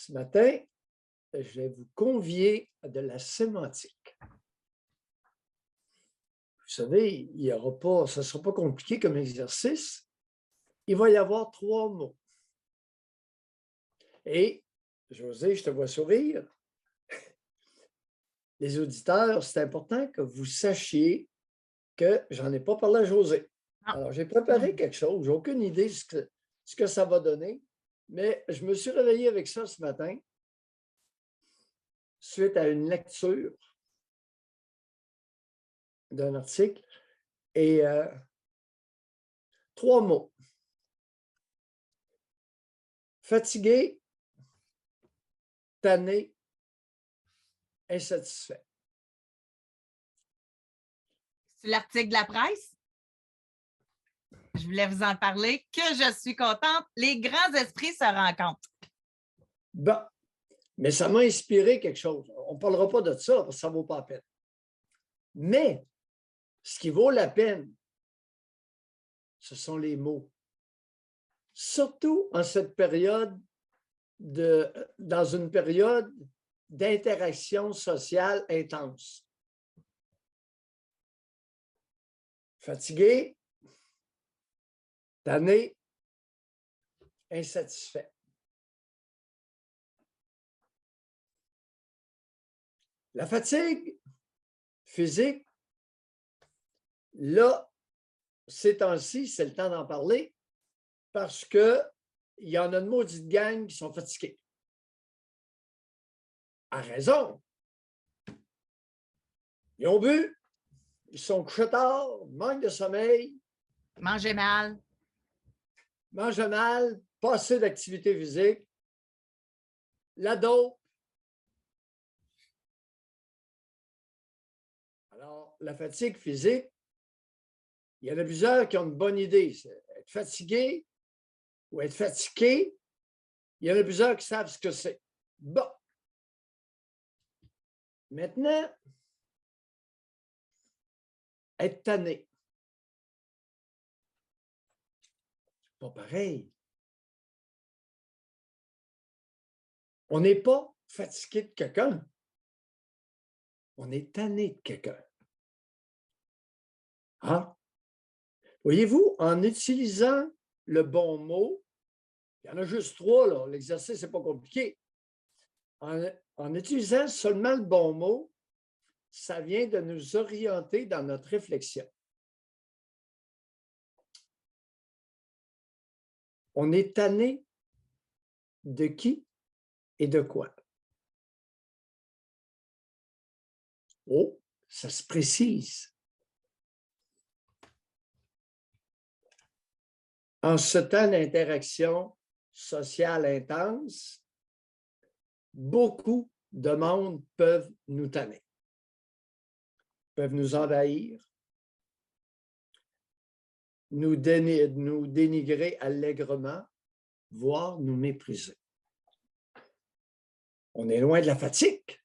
Ce matin, je vais vous convier à de la sémantique. Vous savez, il y aura pas, ça ne sera pas compliqué comme exercice. Il va y avoir 3 mots. Et, José, je te vois sourire. Les auditeurs, c'est important que vous sachiez que je n'en ai pas parlé à José. Alors, j'ai préparé quelque chose. Je n'ai aucune idée de ce que ça va donner, mais je me suis réveillé avec ça ce matin, suite à une lecture d'un article. Et 3 mots. Fatigué, tanné, insatisfait. C'est l'article de la presse. Je voulais vous en parler, que je suis contente. Les grands esprits se rencontrent. Bon, mais ça m'a inspiré quelque chose. On ne parlera pas de ça parce que ça ne vaut pas la peine. Mais ce qui vaut la peine, ce sont les mots. Surtout en cette période dans une période d'interaction sociale intense. Fatigué, tanné, insatisfait. La fatigue physique, là, ces temps-ci, c'est le temps d'en parler parce qu'il y en a une maudite gang qui sont fatigués. À raison. Ils ont bu, ils sont couchés tard, manque de sommeil. Mangez mal. Mangent mal, pas assez d'activité physique. La dope. Alors, la fatigue physique, il y en a plusieurs qui ont une bonne idée. C'est être fatigué ou être fatigué. Il y en a plusieurs qui savent ce que c'est. Bon. Maintenant, être tanné. C'est pas pareil. On n'est pas fatigué de quelqu'un. On est tanné de quelqu'un. Hein? Voyez-vous, en utilisant le bon mot, il y en a juste 3, là. L'exercice n'est pas compliqué. En utilisant seulement le bon mot, ça vient de nous orienter dans notre réflexion. On est tanné de qui et de quoi? Oh, ça se précise. En ce temps d'interaction sociale intense, beaucoup de monde peuvent nous tanner, peuvent nous envahir, nous dénigrer allègrement, voire nous mépriser. On est loin de la fatigue.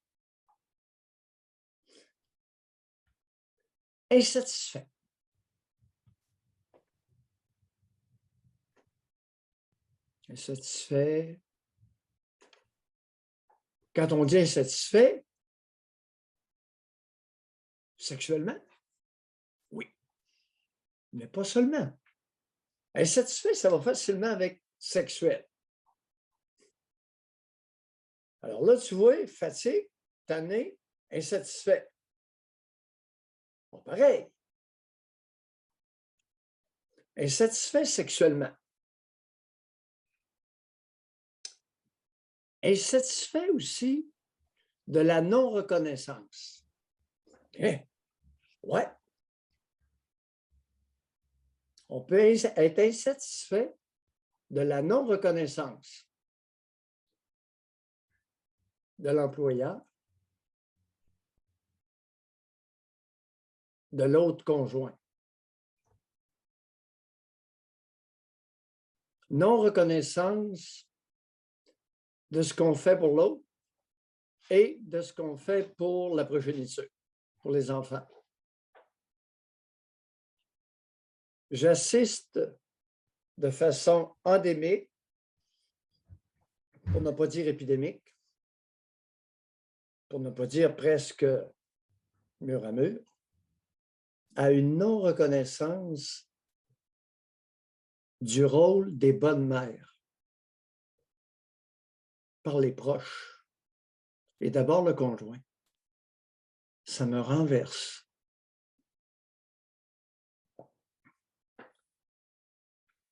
Insatisfait. Insatisfait. Quand on dit insatisfait, sexuellement, oui, mais pas seulement. Insatisfait, ça va facilement avec sexuel. Alors là, tu vois, fatigue, tanné, insatisfait. Bon, pareil. Insatisfait sexuellement. Insatisfait aussi de la non-reconnaissance. Hein? Ouais. On peut être insatisfait de la non-reconnaissance de l'employeur, de l'autre conjoint. Non-reconnaissance de ce qu'on fait pour l'autre et de ce qu'on fait pour la progéniture, pour les enfants. J'assiste de façon endémique pour ne pas dire épidémique, pour ne pas dire presque mur à mur, à une non-reconnaissance du rôle des bonnes mères par les proches et d'abord le conjoint. Ça me renverse.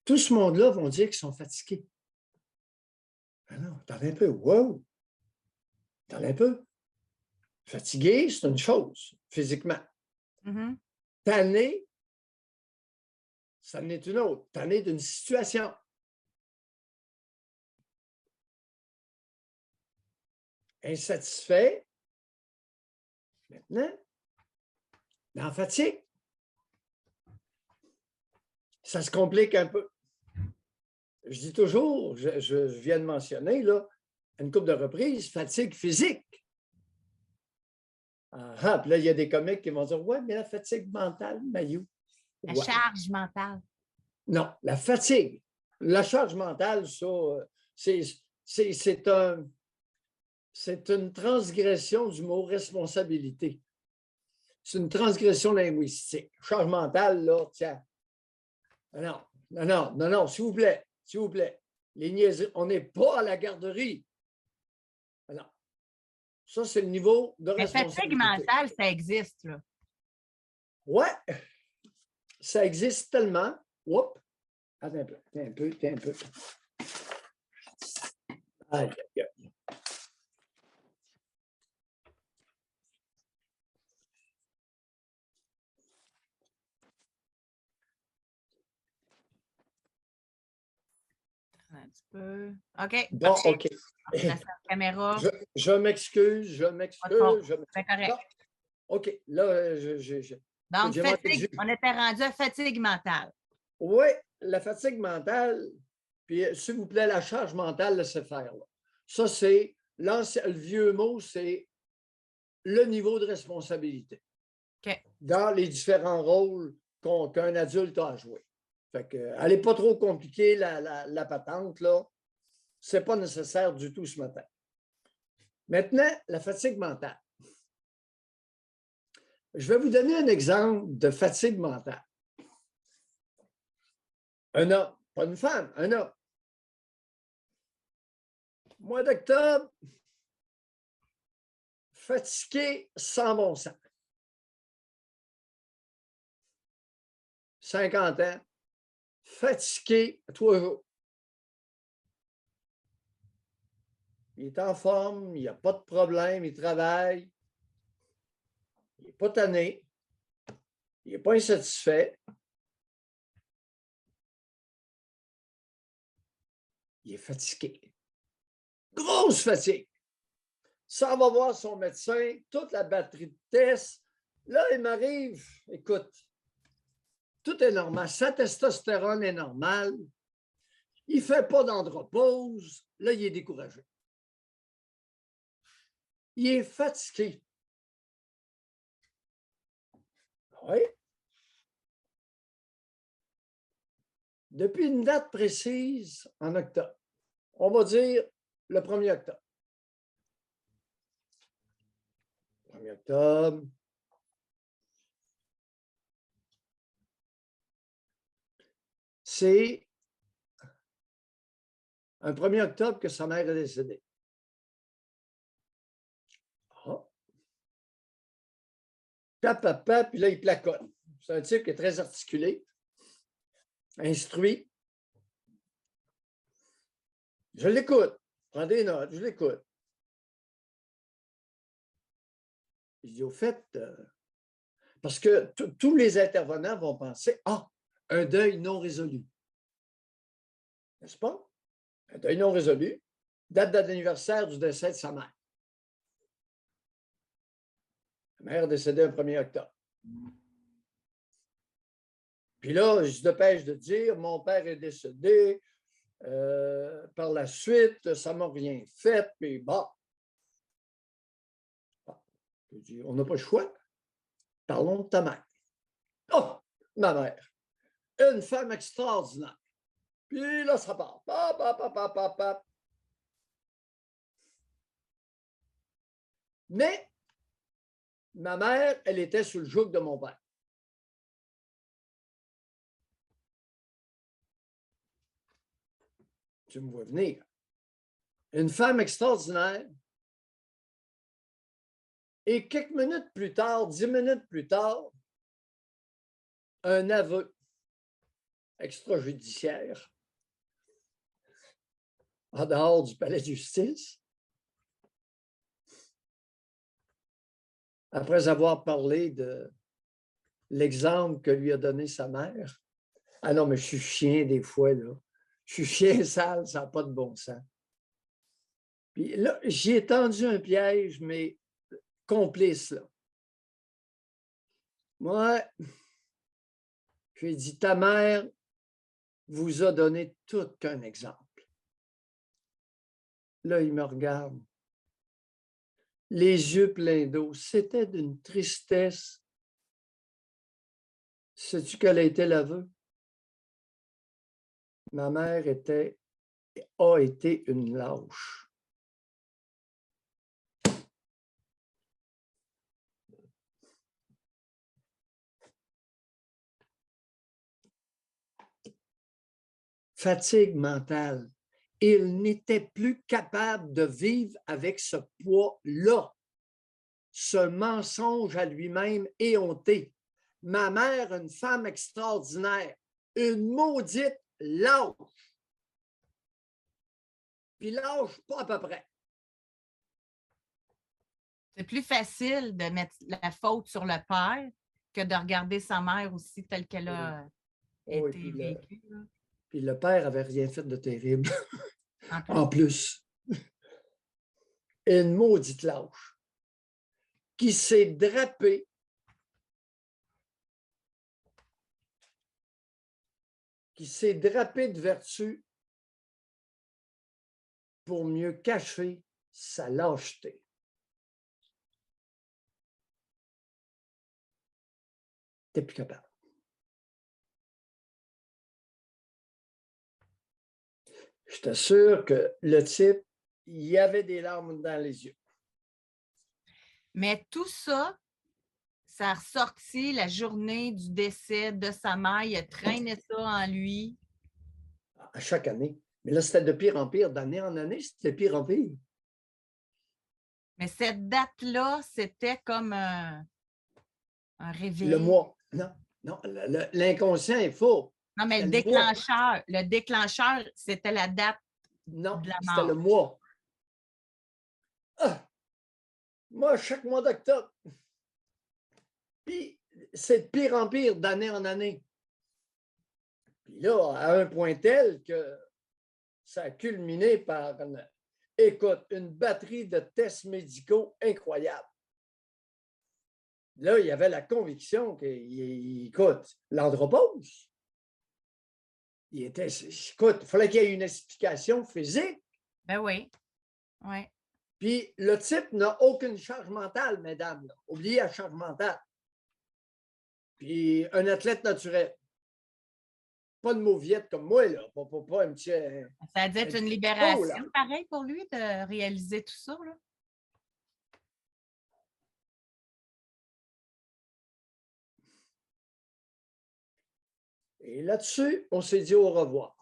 Tout ce monde-là vont dire qu'ils sont fatigués. Ah non, attendez un peu. Wow! Attendez un peu. Fatigué, c'est une chose, physiquement. Tanné, ça en est une autre. Tanné d'une situation. Insatisfait, maintenant, en fatigue. Ça se complique un peu. Je dis toujours, je viens de mentionner, là, une couple de reprises, fatigue physique. Puis là, il y a des comiques qui vont dire, ouais, mais la fatigue mentale, Mayou. La charge mentale. Non, la fatigue. La charge mentale, ça, c'est une transgression du mot responsabilité. C'est une transgression linguistique. Charge mentale, là, tiens. Non, s'il vous plaît, s'il vous plaît. Les niaiseries, on n'est pas à la garderie. Non. Ça, c'est le niveau de responsabilité. Mais fatigue mentale, ça existe, là. Ouais, ça existe tellement. Oups. Attends un peu. Aïe, aïe, aïe. Un petit peu. OK. Bon, OK. La caméra. Je m'excuse. C'est correct. OK. Là, donc, fatigue, on était rendu à fatigue mentale. Oui, la fatigue mentale, puis s'il vous plaît, la charge mentale, laissez faire. Là. Ça, c'est, le vieux mot, c'est le niveau de responsabilité dans les différents rôles qu'un adulte a à jouer. Fait que, elle n'est pas trop compliquée, la patente, là. Ce n'est pas nécessaire du tout ce matin. Maintenant, la fatigue mentale. Je vais vous donner un exemple de fatigue mentale. Un homme, pas une femme, un homme. Mois d'octobre, fatigué sans bon sens. 50 ans, fatigué 3 jours. Il est en forme, il n'y a pas de problème, il travaille, il n'est pas tanné, il n'est pas insatisfait. Il est fatigué. Grosse fatigue. Ça va voir son médecin, toute la batterie de tests. Là, il m'arrive, écoute, tout est normal. Sa testostérone est normale. Il ne fait pas d'andropause. Là, il est découragé. Il est fatigué. Oui. Depuis une date précise, en octobre. On va dire le 1er octobre. 1er octobre. C'est un 1er octobre que sa mère est décédée. Ah. Papa, puis là, il placote. C'est un type qui est très articulé, instruit. Je l'écoute. Prends des notes, je l'écoute. Je dis, au fait, parce que tous les intervenants vont penser, un deuil non résolu. N'est-ce pas? Un deuil non résolu, date d'anniversaire du décès de sa mère. La mère est décédée le 1er octobre. Puis là, je se dépêche de dire, mon père est décédé, par la suite, ça ne m'a rien fait, puis bon. Je dis, on n'a pas le choix. Parlons de ta mère. Oh, ma mère. Une femme extraordinaire. Puis là, ça part. Mais ma mère, elle était sous le joug de mon père. Tu me vois venir. Une femme extraordinaire. Et quelques minutes plus tard, 10 minutes plus tard, un aveu extrajudiciaire en dehors du palais de justice. Après avoir parlé de l'exemple que lui a donné sa mère. Ah non, mais je suis chien des fois, là. Je suis chien sale, ça n'a pas de bon sens. Puis là, j'y ai tendu un piège, mais complice, là. Moi, j'ai dit, ta mère vous a donné tout qu'un exemple. Là, il me regarde. Les yeux pleins d'eau. C'était d'une tristesse. Sais-tu quel a été l'aveu? Ma mère a été une lâche. Fatigue mentale. Il n'était plus capable de vivre avec ce poids-là. Ce mensonge à lui-même éhonté. Ma mère, une femme extraordinaire, une maudite lâche. Puis lâche pas à peu près. C'est plus facile de mettre la faute sur le père que de regarder sa mère aussi telle qu'elle a été vécue. Puis le père avait rien fait de terrible. En plus. En plus. Une maudite lâche qui s'est drapée de vertu pour mieux cacher sa lâcheté. T'es plus capable. Je t'assure que le type, il y avait des larmes dans les yeux. Mais tout ça, ça a ressorti la journée du décès de sa mère. Il a traîné ça en lui. À chaque année. Mais là, c'était de pire en pire. D'année en année, c'était de pire en pire. Mais cette date-là, c'était comme un réveil. Le mois. Non, l'inconscient est faux. Non, mais le déclencheur, c'était la date de la mort. Non, c'était le mois. Ah, moi, chaque mois d'octobre. Puis, c'est de pire en pire d'année en année. Puis là, à un point tel que ça a culminé par, écoute, une batterie de tests médicaux incroyables. Là, il y avait la conviction écoute, l'andropause. Écoute, il fallait qu'il y ait une explication physique. Ben oui. Oui. Puis le type n'a aucune charge mentale, mesdames. Là. Oubliez la charge mentale. Puis un athlète naturel. Pas de mauviette comme moi, là. Pas un petit. Ça a dû être une libération, pareil, pour lui, de réaliser tout ça, là. Et là-dessus, on s'est dit au revoir.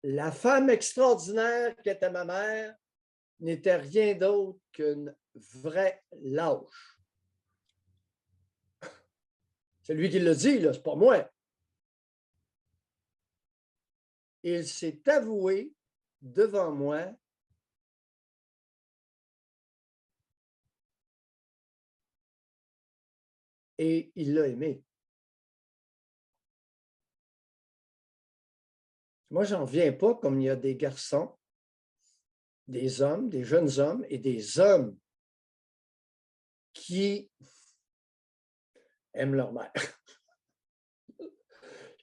La femme extraordinaire qu'était ma mère n'était rien d'autre qu'une vraie lâche. C'est lui qui l'a dit, là, c'est pas moi. Il s'est avoué devant moi et il l'a aimé. Moi, j'en reviens pas comme il y a des garçons, des hommes, des jeunes hommes et des hommes qui aiment leur mère.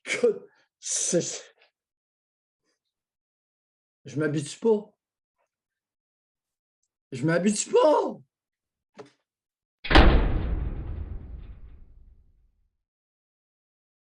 Écoute, je m'habitue pas. Je m'habitue pas.